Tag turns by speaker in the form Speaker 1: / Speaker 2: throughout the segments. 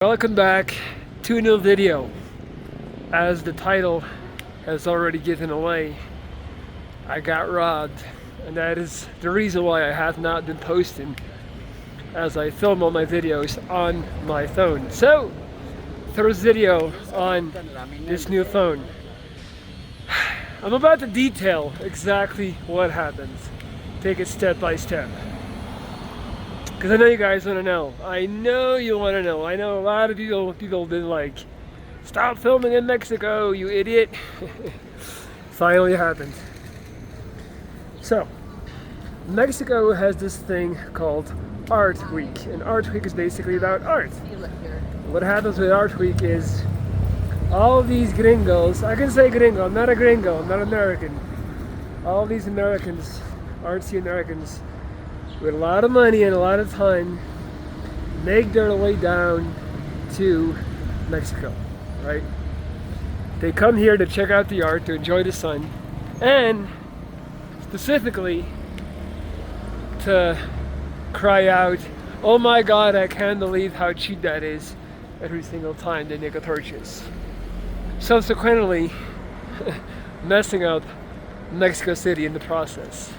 Speaker 1: Welcome back to a new video. As the title has already given away, I got robbed, and that is the reason why I have not been posting as I film all my videos on my phone. So, first video on this new phone. I'm about to detail exactly what happens. Take it step by step. Because I know you guys want to know. I know you want to know. I know a lot of people have been like, stop filming in Mexico, you idiot. Finally happened. So, Mexico has this thing called Art Week. And Art Week is basically about art. What happens with Art Week is all these gringos, I can say gringo, I'm not a gringo, I'm not American. All these Americans, artsy Americans, with a lot of money and a lot of time, make their way down to Mexico, right? They come here to check out the art, to enjoy the sun, and specifically to cry out, oh my God, I can't believe how cheap that is, every single time they make a purchase. Subsequently, messing up Mexico City in the process.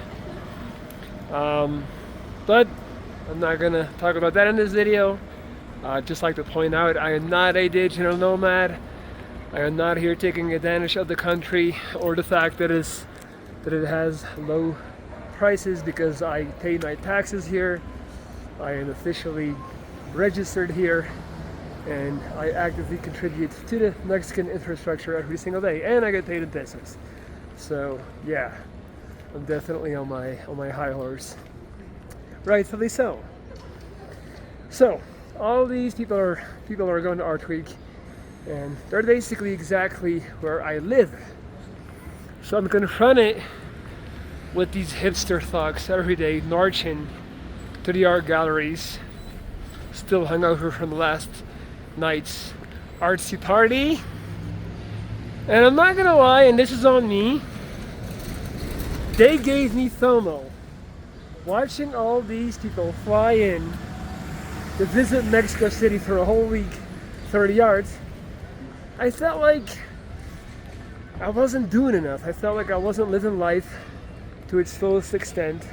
Speaker 1: But I'm not gonna talk about that in this video. Just like to point out, I am not a digital nomad. I am not here taking advantage of the country or the fact that it has low prices because I pay my taxes here. I am officially registered here, and I actively contribute to the Mexican infrastructure every single day, and I get paid in pesos. So yeah, I'm definitely on my high horse. Rightfully so. So, all these people are going to Art Week, and they're basically exactly where I live. So I'm confronted with these hipster thugs every day marching to the art galleries, still hungover from last night's artsy party. And I'm not gonna lie, and this is on me, they gave me FOMO. Watching all these people fly in to visit Mexico City for a whole week, 30 yards, I felt like I wasn't doing enough. I felt like I wasn't living life to its fullest extent.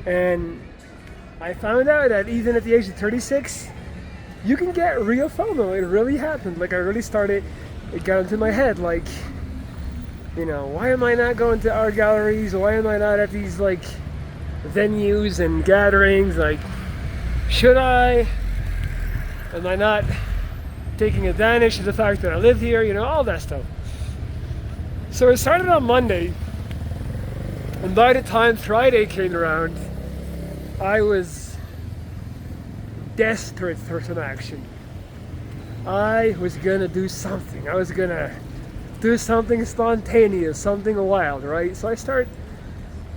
Speaker 1: And I found out that even at the age of 36, you can get real FOMO. It really happened. Like, I really started, it got into my head, like, you know, why am I not going to art galleries? Why am I not at these like venues and gatherings? Like, should I? Am I not taking advantage of the fact that I live here? You know, all that stuff. So it started on Monday, and by the time Friday came around, I was desperate for some action. I was gonna do something. I was gonna do something spontaneous, something wild, right? So I start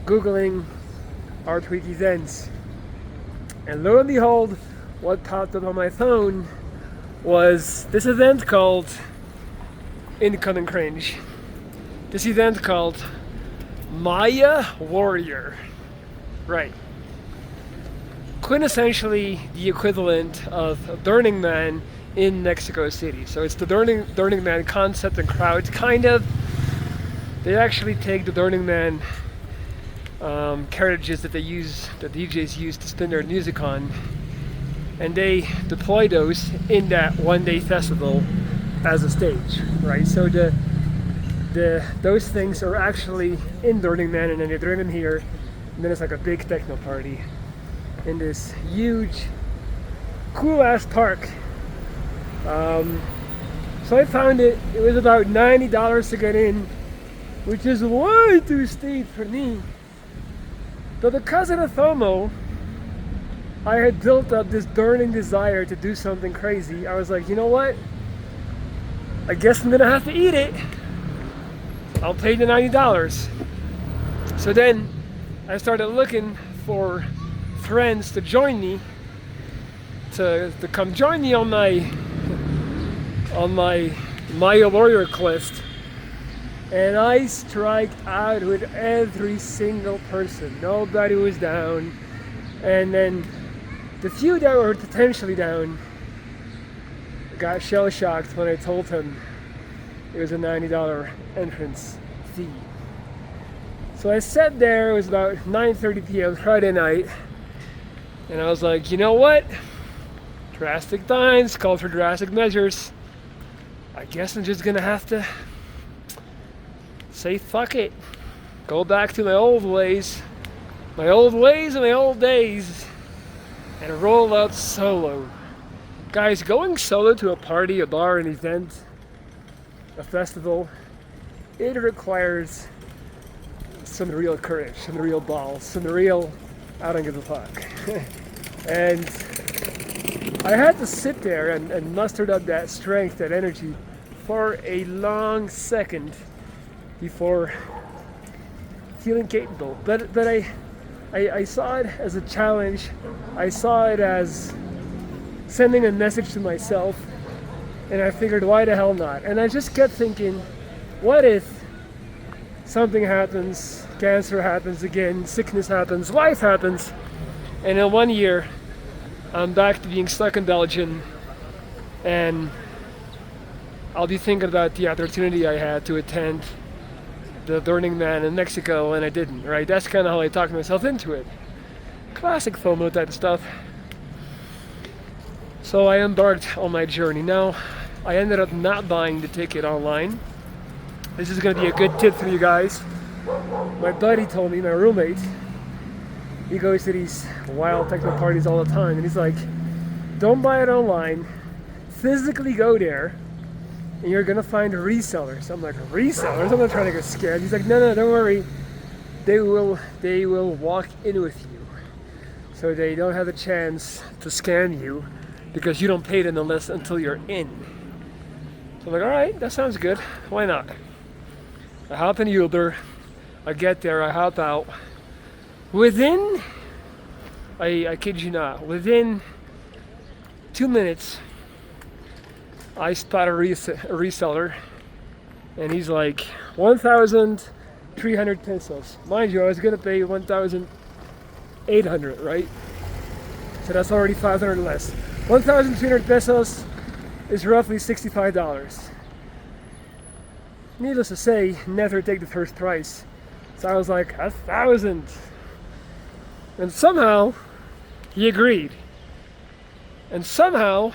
Speaker 1: Googling Art Week events, and lo and behold, what popped up on my phone was this event called Incoming Cringe. This event called Maya Warrior, right? Quintessentially the equivalent of Burning Man in Mexico City. So it's the Burning Man concept and crowd, kind of. They actually take the Burning Man carriages that the DJs use to spin their music on, and they deploy those in that one-day festival as a stage, right? So those things are actually in Burning Man, and then they bring them here, and then it's like a big techno party in this huge, cool-ass park. So I found it was about $90 to get in, which is way too steep for me. But because of the FOMO, I had built up this burning desire to do something crazy. I was like, you know what? I guess I'm gonna have to eat it. I'll pay the $90. So then I started looking for friends to join me, to come join me on my Maya Warrior quest, and I striked out with every single person. Nobody was down, and then the few that were potentially down, got shell-shocked when I told him it was a $90 entrance fee. So I sat there, it was about 9:30 p.m. Friday night, and I was like, you know what? Drastic times call for drastic measures. I guess I'm just gonna have to say fuck it. Go back to my old ways and my old days, and roll out solo. Guys, going solo to a party, a bar, an event, a festival, it requires some real courage, some real balls, some real I don't give a fuck. And I had to sit there and muster up that strength, that energy for a long second before feeling capable. But I saw it as a challenge. I saw it as sending a message to myself, and I figured, why the hell not? And I just kept thinking, what if something happens, cancer happens again, sickness happens, life happens, and in 1 year I'm back to being stuck in Belgium, and I'll be thinking about the opportunity I had to attend the Burning Man in Mexico, and I didn't, right? That's kind of how I talked myself into it. Classic FOMO type of stuff. So I embarked on my journey. Now, I ended up not buying the ticket online. This is going to be a good tip for you guys. My buddy told me, my roommate, he goes to these wild techno parties all the time, and he's like, don't buy it online, physically go there, and you're gonna find resellers. I'm like, resellers? I'm not trying to get scared. He's like, no, don't worry. They will walk in with you, so they don't have a chance to scam you because you don't pay them until you're in. So I'm like, all right, that sounds good. Why not? I hop in Uber. I get there. I hop out. Within, I kid you not, within 2 minutes, I spot a reseller, and he's like 1,300 pesos. Mind you, I was gonna pay 1,800, right? So that's already 500 less. 1,300 pesos is roughly $65. Needless to say, never take the first price. So I was like, 1,000. And somehow, he agreed. And somehow,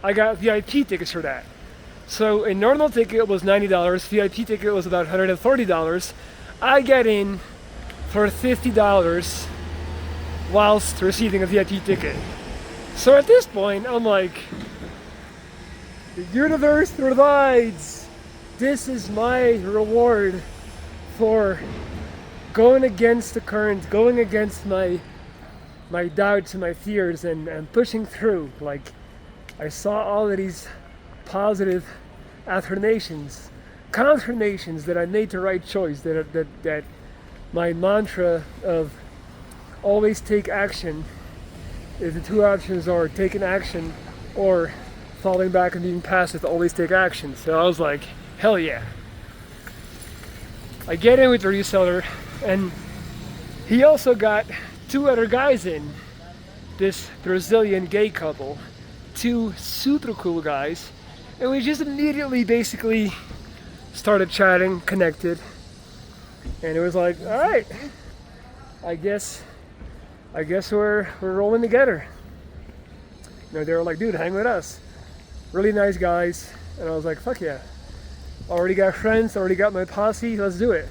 Speaker 1: I got VIP tickets for that. So a normal ticket was $90, VIP ticket was about $140. I get in for $50 whilst receiving a VIP ticket. So at this point, I'm like, the universe provides. This is my reward for going against the current, going against my doubts and my fears, and pushing through. Like, I saw all of these positive affirmations, confirmations that I made the right choice, that my mantra of always take action, if the two options are taking action or falling back and being passive, always take action. So I was like, hell yeah. I get in with the reseller, and he also got 2 other guys in, this Brazilian gay couple, 2 super cool guys, and we just immediately basically started chatting, connected, and it was like, all right, I guess we're rolling together. You know, they were like, dude, hang with us. Really nice guys, and I was like, fuck yeah. Already got friends, already got my posse, let's do it.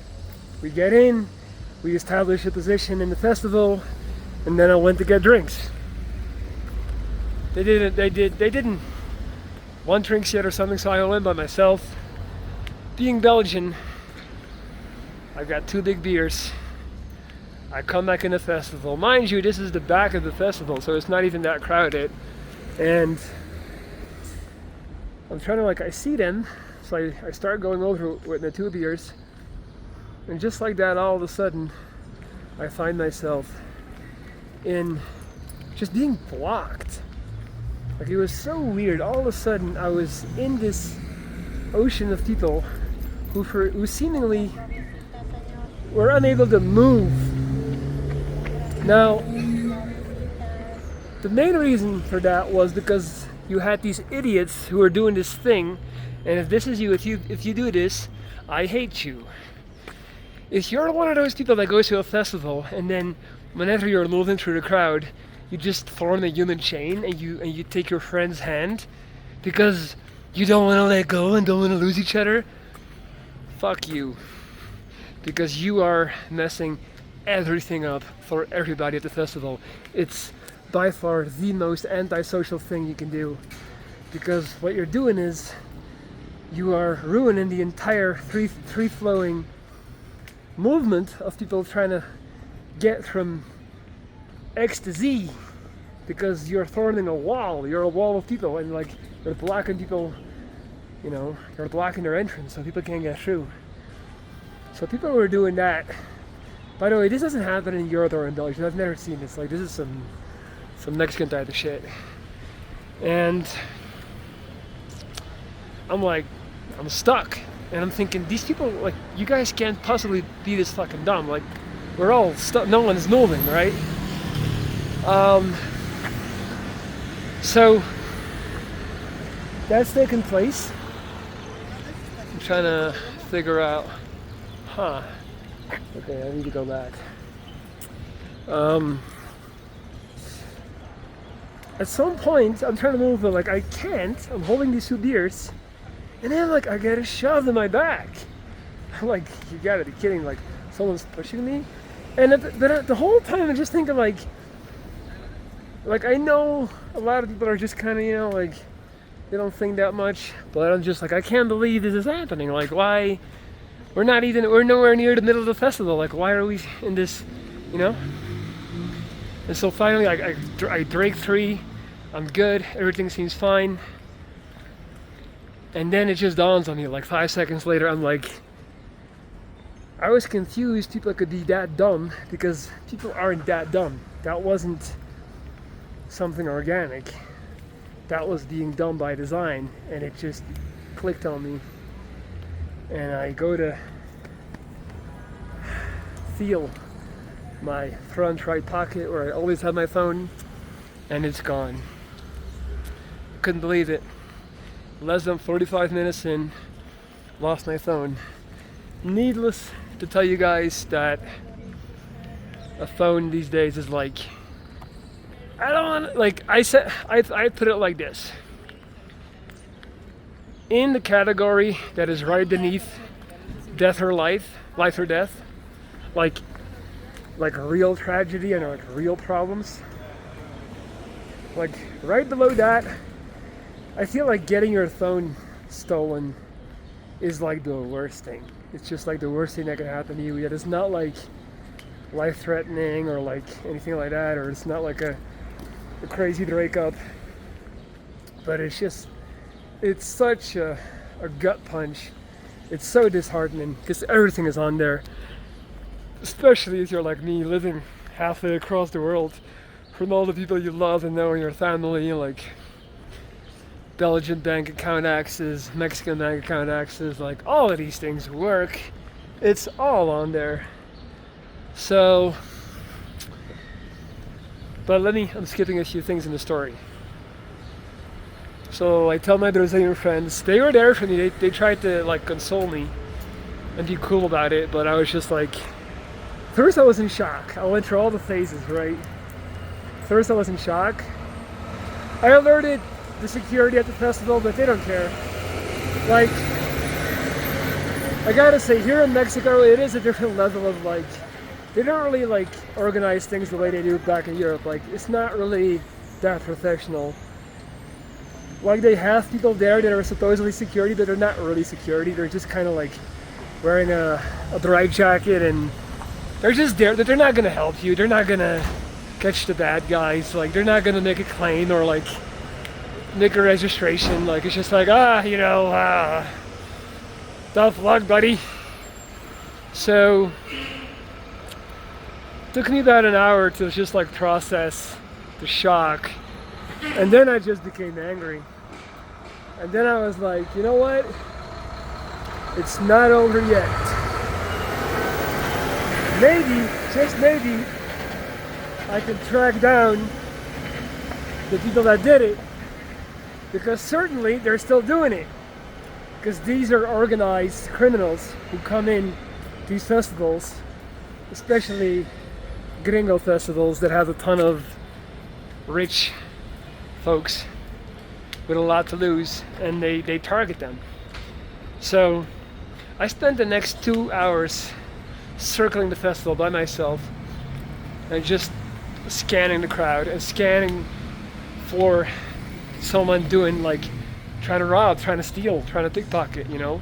Speaker 1: We get in, we establish a position in the festival, and then I went to get drinks. They didn't want drinks yet or something, so I went by myself. Being Belgian, I got 2 big beers. I come back in the festival. Mind you, this is the back of the festival, so it's not even that crowded. And I'm trying to, like, I see them, so I start going over with the 2 beers. And just like that, all of a sudden, I find myself in just being blocked. Like, it was so weird. All of a sudden, I was in this ocean of people who seemingly were unable to move. Now, the main reason for that was because you had these idiots who are doing this thing, and if this is you, if you do this, I hate you. If you're one of those people that goes to a festival and then whenever you're moving through the crowd, you just form a human chain and you take your friend's hand because you don't want to let go and don't want to lose each other, fuck you. Because you are messing everything up for everybody at the festival. It's by far the most antisocial thing you can do. Because what you're doing is you are ruining the entire free-flowing movement of people trying to get from X to Z, because you're forming a wall. You're a wall of people, and like you're blocking people. You know, you're blocking their entrance, so people can't get through. So people were doing that. By the way, this doesn't happen in Europe or in Belgium. I've never seen this. Like, this is some Mexican type of shit. And I'm like, I'm stuck. And I'm thinking, these people, like, you guys can't possibly be this fucking dumb. Like, we're all stuck. No one's moving, right? So that's taking place. I'm trying to figure out, okay, I need to go back. At some point, I'm trying to move, but like I can't. I'm holding these 2 beers, and then like I get shoved in my back. I'm like, you gotta be kidding! Like someone's pushing me, and the whole time I'm just thinking like I know a lot of people are just kind of, you know, like they don't think that much, but I'm just like, I can't believe this is happening. Like, why? We're nowhere near the middle of the festival. Like, why are we in this, you know? And so finally, I break free. I'm good. Everything seems fine. And then it just dawns on me, like 5 seconds later, I'm like, I was confused people could be that dumb, because people aren't that dumb. That wasn't something organic. That was being done by design, and it just clicked on me. And I go to feel my front right pocket where I always have my phone, and it's gone. Couldn't believe it. Less than 45 minutes in, lost my phone. Needless to tell you guys that a phone these days is like, I don't want, like I said, I put it like this. In the category that is right beneath death or life or death, like real tragedy and like real problems, like right below that, I feel like getting your phone stolen is like the worst thing. It's just like the worst thing that can happen to you. Yet it's not like life-threatening or like anything like that, or it's not like a crazy breakup. But it's just, it's such a gut punch. It's so disheartening because everything is on there. Especially if you're like me, living halfway across the world from all the people you love and know in your family, like Belgian bank account access, Mexican bank account access, like all of these things work. It's all on there. So, but I'm skipping a few things in the story. So I tell my Brazilian friends, they were there for me, they tried to like console me and be cool about it, but I was just like, first I was in shock. I went through all the phases, right? First I was in shock. I alerted the security at the festival, but they don't care. Like, I gotta say, here in Mexico, it is a different level of like, they don't really like organize things the way they do back in Europe. Like, it's not really that professional. Like, they have people there that are supposedly security, but they're not really security. They're just kind of like wearing a bright jacket, and they're just there. They're not gonna help you. They're not gonna catch the bad guys. Like, they're not gonna make a claim or like make a registration. Like, it's just like, tough luck, buddy. So it took me about an hour to just like process the shock, and then I just became angry. And then I was like, you know what? It's not over yet. Maybe, just maybe, I can track down the people that did it because certainly they're still doing it. Because these are organized criminals who come in these festivals, especially gringo festivals that have a ton of rich folks with a lot to lose, and they target them. So I spent the next 2 hours circling the festival by myself and just scanning the crowd and scanning for someone doing, like, trying to rob, trying to steal, trying to pickpocket, you know.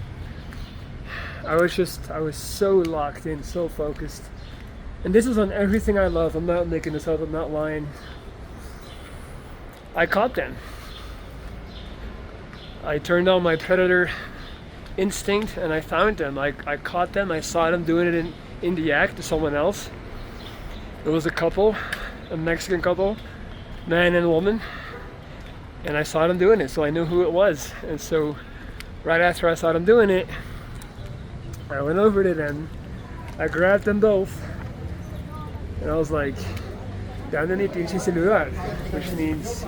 Speaker 1: I was so locked in, so focused. And this is on everything I love. I'm not making this up, I'm not lying. I caught them. I turned on my predator instinct and I found them. I caught them. I saw them doing it in the act to someone else. It was a couple, a Mexican couple, man and woman. And I saw them doing it, so I knew who it was. And so right after I saw them doing it, I went over to them. I grabbed them both. And I was like, dame mi pinche celular, which means,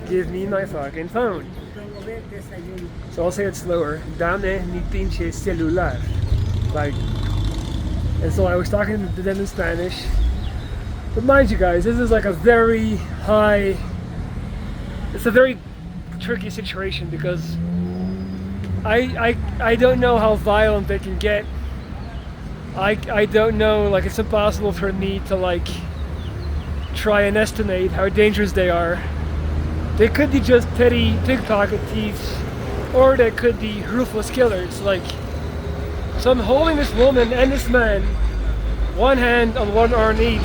Speaker 1: give me my fucking phone. So I'll say it slower. Dame mi pinche celular. Like, and so I was talking to them in Spanish. But mind you guys, this is like a very high, it's a very tricky situation because I don't know how violent they can get. I don't know, like, it's impossible for me to, like, try and estimate how dangerous they are. They could be just petty pickpocket thieves, or they could be ruthless killers. Like, so I'm holding this woman and this man, one hand on one arm each,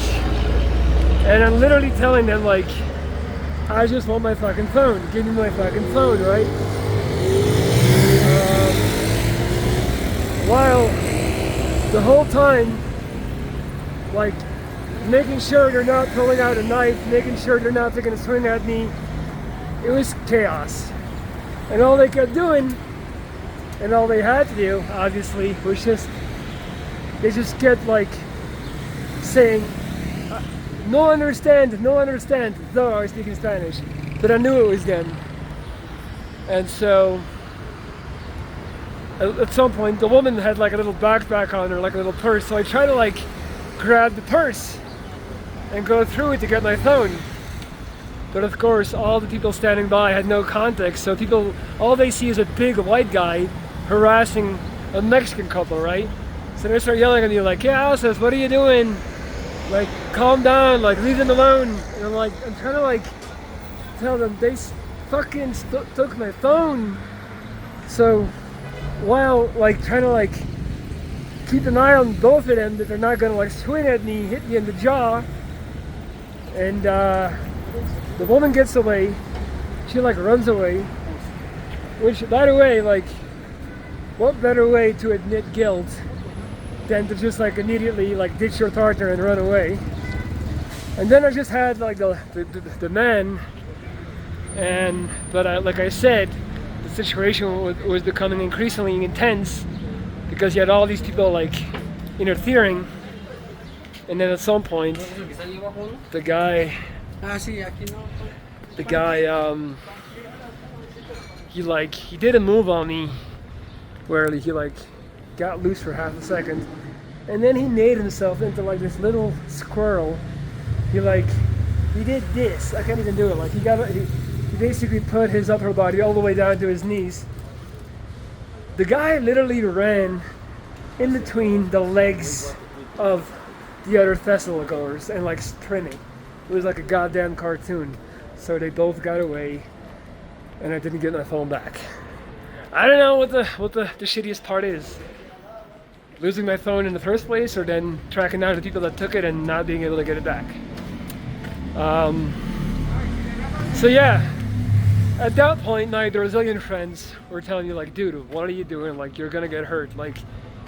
Speaker 1: and I'm literally telling them, like, I just want my fucking phone. Give me my fucking phone, right? While the whole time, like, making sure they're not pulling out a knife, making sure they're not taking a swing at me, it was chaos. And all they kept doing, and all they had to do, obviously, was they just kept, like, saying, no understand, though I was speaking Spanish, but I knew it was them. And so, at some point, the woman had, like, a little backpack on her, like a little purse, so I tried to, like, grab the purse and go through it to get my phone. But of course, all the people standing by had no context, so people, all they see is a big white guy harassing a Mexican couple, right? So they start yelling at me like, yeah, Alice, what are you doing? Like, calm down, like, leave them alone. And I'm trying to, like, tell them, they fucking took my phone. So, while, like, trying to, like, keep an eye on both of them, that they're not gonna, like, swing at me, hit me in the jaw. And, the woman gets away. She, like, runs away. Which, by the way, like, what better way to admit guilt than to just, like, immediately, like, ditch your partner and run away. And then I just had, like, the man, but like I said, the situation was becoming increasingly intense because you had all these people, like, interfering. And then at some point, the guy, he did a move on me where he, like, got loose for half a second, and then he made himself into, like, this little squirrel. He did this. I can't even do it. Like, he basically put his upper body all the way down to his knees. The guy literally ran in between the legs of the other festival goers and, like, sprinting. It was like a goddamn cartoon. So they both got away, and I didn't get my phone back. I don't know what the shittiest part is. Losing my phone in the first place, or then tracking down the people that took it and not being able to get it back. So yeah, at that point, my Brazilian friends were telling me, like, dude, what are you doing? Like, you're gonna get hurt. Like,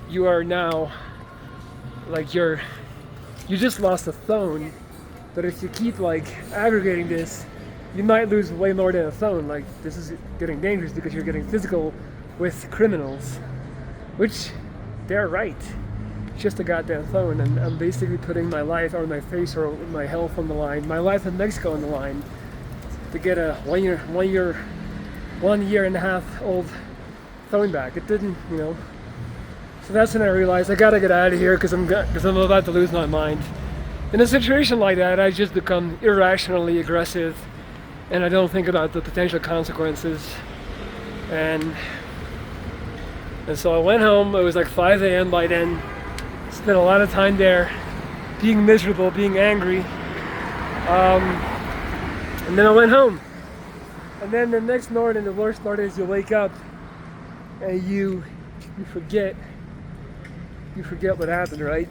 Speaker 1: you are now, like, you just lost a phone, but if you keep, like, aggregating this, you might lose way more than a phone. Like, this is getting dangerous because you're getting physical with criminals, which they're right. It's just a goddamn phone, and I'm basically putting my life or my face or my health on the line, my life in Mexico on the line, to get a one-year 1.5 year old phone back. It didn't, you know. So that's when I realized I gotta get out of here because I'm about to lose my mind. In a situation like that, I just become irrationally aggressive, and I don't think about the potential consequences. And so I went home. It was like 5 a.m. by then. Spent a lot of time there, being miserable, being angry. And then I went home. And then the next morning, the worst part is you wake up and you forget what happened, right?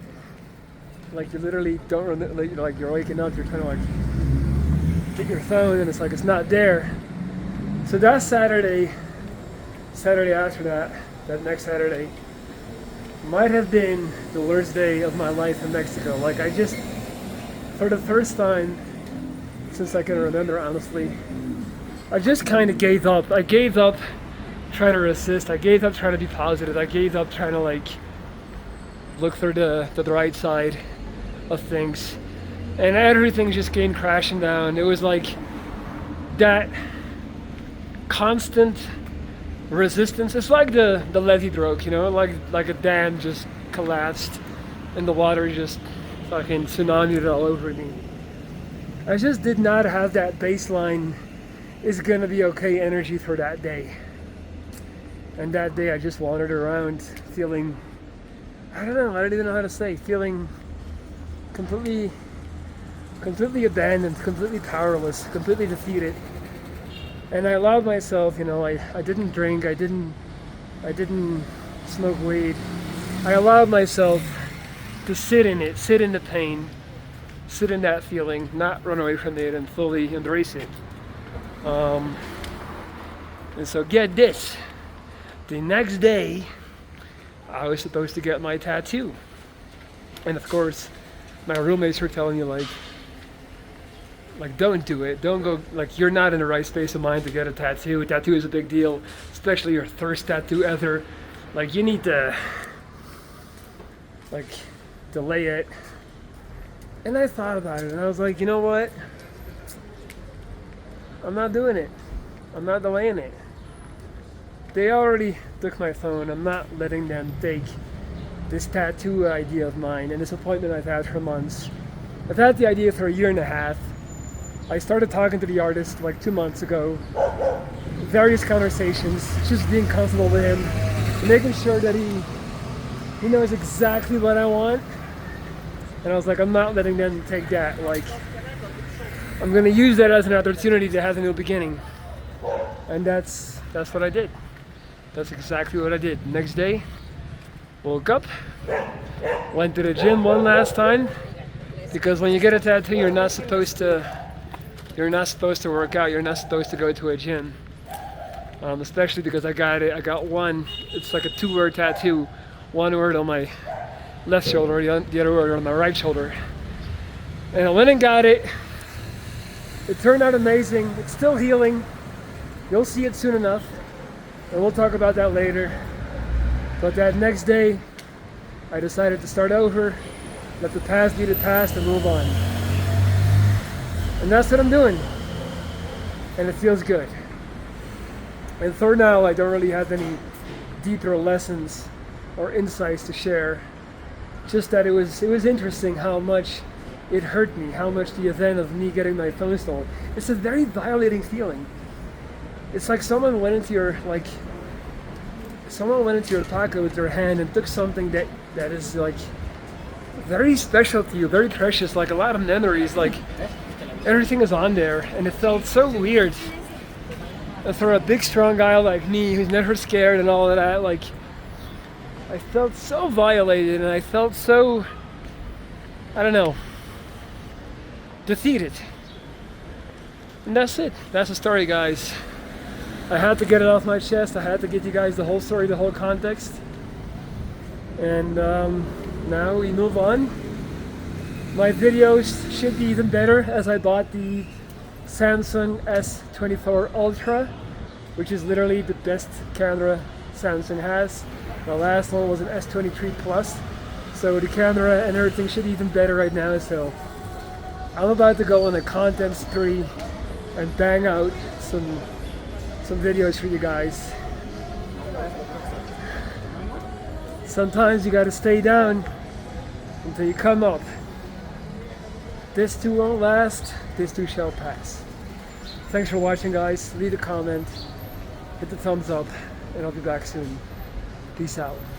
Speaker 1: Like you literally don't remember, like you're waking up, you're trying to like get your phone and it's like it's not there. So that Saturday after that next Saturday might have been the worst day of my life in Mexico. Like I just, for the first time since I can remember, honestly, I just kind of gave up. I gave up trying to resist. I gave up trying to be positive. I gave up trying to like look for the right side of things. And everything just came crashing down. It was like that constant resistance. It's like the levee broke, you know, like a dam just collapsed and the water just fucking tsunamied all over me. I just did not have that baseline is gonna be okay energy for that day. And that day I just wandered around feeling, I don't even know how to say, feeling completely abandoned, completely powerless, completely defeated. And I allowed myself, you know, I didn't drink, I didn't smoke weed. I allowed myself to sit in it, sit in the pain, sit in that feeling, not run away from it and fully embrace it. And so get this, the next day I was supposed to get my tattoo. And of course, my roommates were telling me like don't do it, don't go, like you're not in the right space of mind to get a tattoo. A tattoo is a big deal, especially your first tattoo ever. Like you need to like delay it. And I thought about it and I was like, you know what? I'm not doing it. I'm not delaying it. They already took my phone. I'm not letting them take this tattoo idea of mine and this appointment I've had for months. I've had the idea for 1.5 years. I started talking to the artist like 2 months ago. Various conversations, just being comfortable with him, making sure that he knows exactly what I want. And I was like, I'm not letting them take that. Like, I'm gonna use that as an opportunity to have a new beginning. And that's what I did. That's exactly what I did. Next day, woke up, went to the gym one last time, because when you get a tattoo, you're not supposed to work out. You're not supposed to go to a gym, especially because I got one. It's like a 2-word tattoo. One word on my left shoulder, the other word on my right shoulder. And I went and got it. It turned out amazing. It's still healing. You'll see it soon enough, and we'll talk about that later. But that next day, I decided to start over, let the past be the past, and move on. And that's what I'm doing. And it feels good. And for now, I don't really have any deeper lessons or insights to share. Just that it was interesting how much it hurt me, how much the event of me getting my phone stolen. It's a very violating feeling. It's like someone went into your pocket with their hand and took something that is like very special to you, very precious, like a lot of memories, like everything is on there, and it felt so weird. And for a big strong guy like me who's never scared and all of that, like I felt so violated and I felt so, I don't know, defeated. And that's it. That's the story, guys. I had to get it off my chest. I had to give you guys the whole story, the whole context. And now we move on. My videos should be even better as I bought the Samsung S24 Ultra, which is literally the best camera Samsung has. The last one was an S23 Plus. So the camera and everything should be even better right now. So I'm about to go on a content spree and bang out some some videos for you guys. Sometimes you gotta stay down until you come up. This too won't last, this too shall pass. Thanks for watching, guys. Leave a comment, hit the thumbs up, and I'll be back soon. Peace out.